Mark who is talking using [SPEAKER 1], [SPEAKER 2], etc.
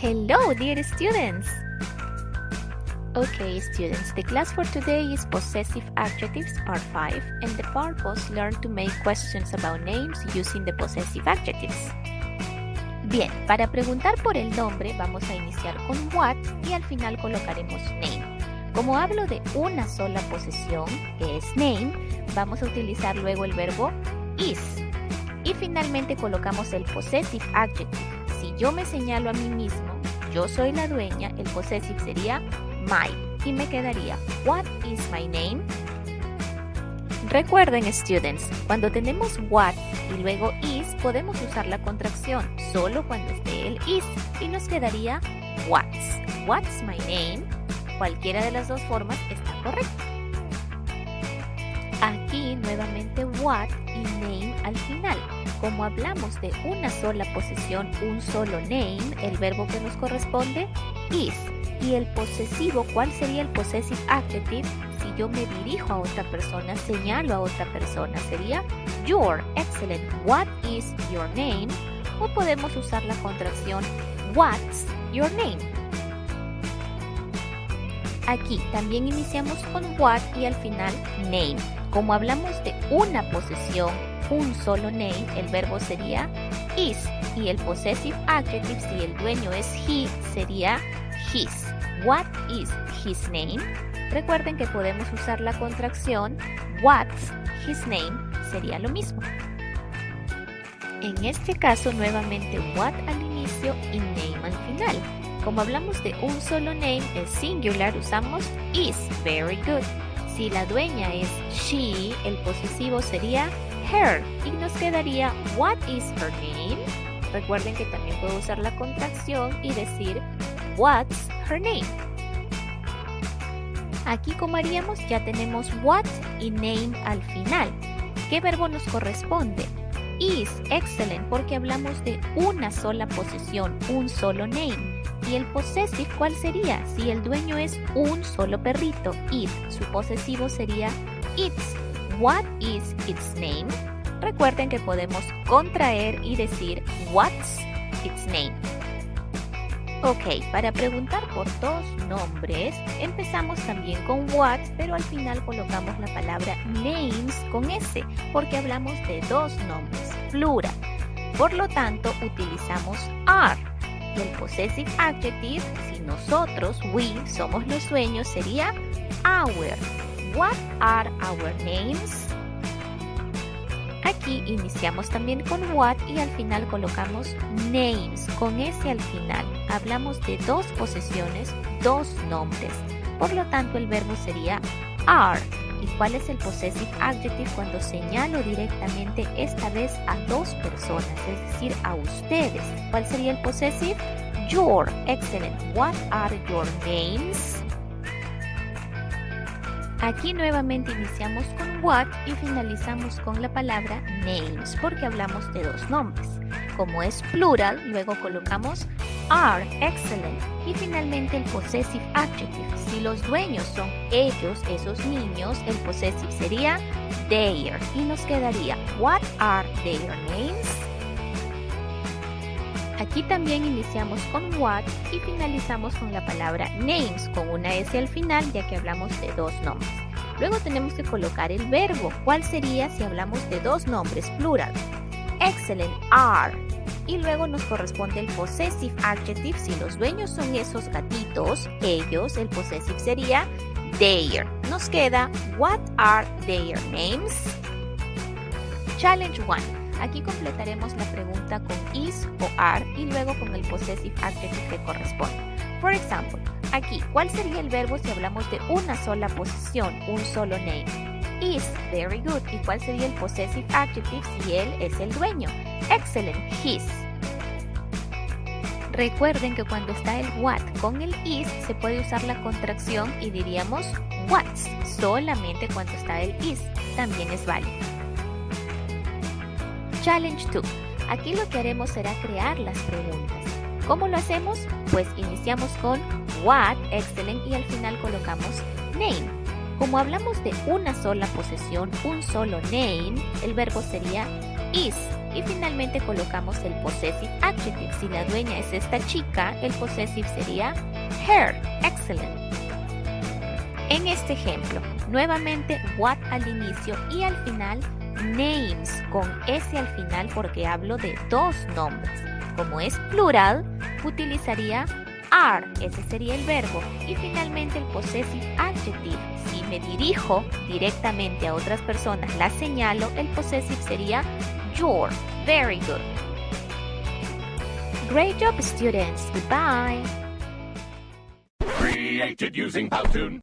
[SPEAKER 1] Hello, dear students! Okay, students, the class for today is Possessive Adjectives, Part 5, and the purpose learn to make questions about names using the possessive adjectives. Bien, para preguntar por el nombre vamos a iniciar con what y al final colocaremos name. Como hablo de una sola posesión, que es name, vamos a utilizar luego el verbo is. Y finalmente colocamos el possessive adjective. Si yo me señalo a mí mismo, yo soy la dueña, el possessive sería my. Y me quedaría, what is my name? Recuerden, students, cuando tenemos what y luego is, podemos usar la contracción solo cuando esté el is. Y nos quedaría what's. What's my name? Cualquiera de las dos formas está correcta. Aquí nuevamente what y name al final. Como hablamos de una sola posesión, un solo name, el verbo que nos corresponde is. Y el posesivo, ¿cuál sería el possessive adjective? Si yo me dirijo a otra persona, señalo a otra persona, sería your. Excellent. What is your name? O podemos usar la contracción what's your name. Aquí también iniciamos con what y al final name. Como hablamos de una posesión, un solo name, el verbo sería is. Y el possessive adjective, si el dueño es he, sería his. What is his name? Recuerden que podemos usar la contracción what's his name, sería lo mismo. En este caso, nuevamente what al inicio y name al final. Como hablamos de un solo name, es singular, usamos is. Very good. Si la dueña es she, el posesivo sería her. Y nos quedaría what is her name? Recuerden que también puedo usar la contracción y decir what's her name. Aquí como haríamos, ya tenemos what y name al final. ¿Qué verbo nos corresponde? Is. Excellent, porque hablamos de una sola posesión, un solo name. ¿Y el possessive cuál sería? Si el dueño es un solo perrito, it, su posesivo sería its. What is its name? Recuerden que podemos contraer y decir what's its name. Ok, para preguntar por dos nombres, empezamos también con what, pero al final colocamos la palabra names con S, porque hablamos de dos nombres, plural. Por lo tanto, utilizamos are. Y el possessive adjective, si nosotros, we, somos los dueños, sería our. What are our names? Aquí iniciamos también con what y al final colocamos names con S al final. Hablamos de dos posesiones, dos nombres. Por lo tanto, el verbo sería are. ¿Y cuál es el possessive adjective cuando señalo directamente esta vez a dos personas, es decir, a ustedes? ¿Cuál sería el possessive? Your. Excellent. What are your names? Aquí nuevamente iniciamos con what y finalizamos con la palabra names, porque hablamos de dos nombres. Como es plural, luego colocamos are. Excellent. Y finalmente el possessive adjective. Si los dueños son ellos, esos niños, el possessive sería their. Y nos quedaría what are their names? Aquí también iniciamos con what y finalizamos con la palabra names con una S al final, ya que hablamos de dos nombres. Luego tenemos que colocar el verbo. ¿Cuál sería si hablamos de dos nombres plural? Excellent, are. Y luego nos corresponde el possessive adjective. Si los dueños son esos gatitos, ellos, el possessive sería their. Nos queda what are their names? Challenge 1. Aquí completaremos la pregunta con is o are y luego con el possessive adjective que corresponde. Por ejemplo, aquí, ¿cuál sería el verbo si hablamos de una sola posesión, un solo name? Is. Very good. ¿Y cuál sería el possessive adjective si él es el dueño? Excellent. His. Recuerden que cuando está el what con el is se puede usar la contracción y diríamos what's. Solamente cuando está el is. También es válido. Challenge 2. Aquí lo que haremos será crear las preguntas. ¿Cómo lo hacemos? Pues iniciamos con what, excellent, y al final colocamos name. Como hablamos de una sola posesión, un solo name, el verbo sería is. Y finalmente colocamos el possessive adjective. Si la dueña es esta chica, el possessive sería her. Excellent. En este ejemplo, nuevamente what al inicio y al final names con S al final porque hablo de dos nombres. Como es plural, utilizaría are, ese sería el verbo. Y finalmente el possessive adjective. Si me dirijo directamente a otras personas, las señalo, el possessive sería your. Very good. Great job, students. Goodbye.
[SPEAKER 2] Created using Powtoon.